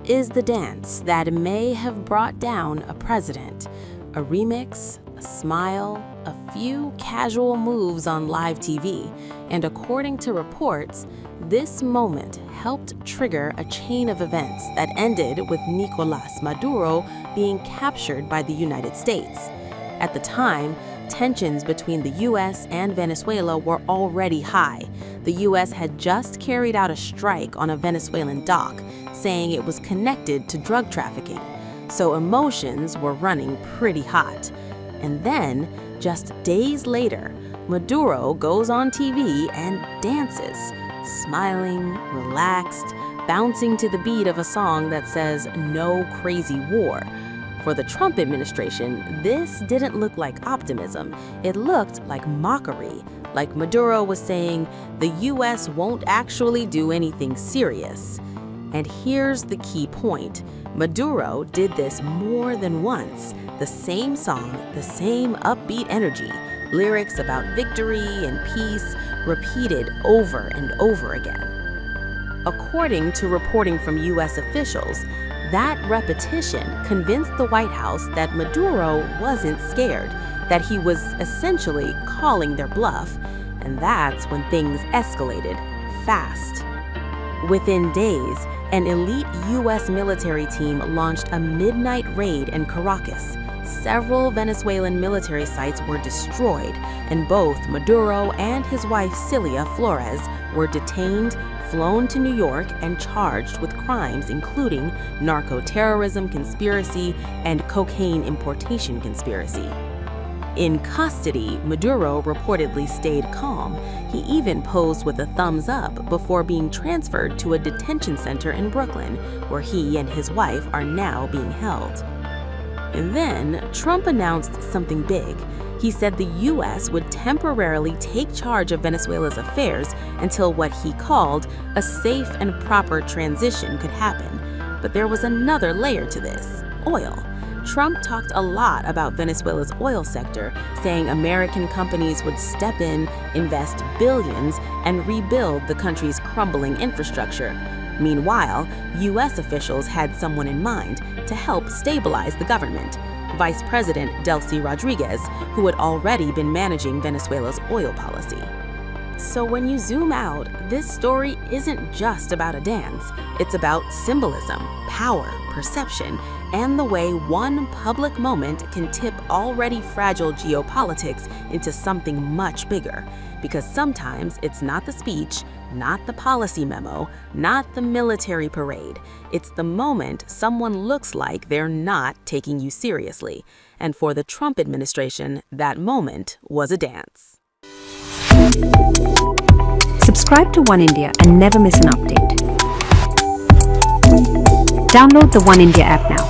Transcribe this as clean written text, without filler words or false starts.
is the dance that may have brought down a president. A remix, a smile, a few casual moves on live TV, and according to reports, this moment helped trigger a chain of events that ended with Nicolás Maduro being captured by the United States. At the time, tensions between the U.S. and Venezuela were already high. The U.S. had just carried out a strike on a Venezuelan dock, saying it was connected to drug trafficking. So emotions were running pretty hot. And then, just days later, Maduro goes on TV and dances, smiling, relaxed, bouncing to the beat of a song that says, "No crazy war." For the Trump administration, this didn't look like optimism. It looked like mockery, like Maduro was saying, the U.S. won't actually do anything serious. And here's the key point. Maduro did this more than once. The same song, the same upbeat energy, lyrics about victory and peace, repeated over and over again. According to reporting from U.S. officials, that repetition convinced the White House that Maduro wasn't scared, that he was essentially calling their bluff, and that's when things escalated fast. Within days, an elite U.S. military team launched a midnight raid in Caracas. Several Venezuelan military sites were destroyed, and both Maduro and his wife Cilia Flores were detained, flown to New York, and charged with crimes including narco-terrorism conspiracy and cocaine importation conspiracy. In custody, Maduro reportedly stayed calm. He even posed with a thumbs up before being transferred to a detention center in Brooklyn, where he and his wife are now being held. And then, Trump announced something big. He said the U.S. would temporarily take charge of Venezuela's affairs until what he called a safe and proper transition could happen. But there was another layer to this: oil. Trump talked a lot about Venezuela's oil sector, saying American companies would step in, invest billions, and rebuild the country's crumbling infrastructure. Meanwhile, U.S. officials had someone in mind to help stabilize the government: Vice President Delcy Rodriguez, who had already been managing Venezuela's oil policy. So when you zoom out, this story isn't just about a dance. It's about symbolism, power, perception, and the way one public moment can tip already fragile geopolitics into something much bigger. Because sometimes it's not the speech, not the policy memo, not the military parade. It's the moment someone looks like they're not taking you seriously. And for the Trump administration, that moment was a dance. Subscribe to One India and never miss an update. Download the One India app now.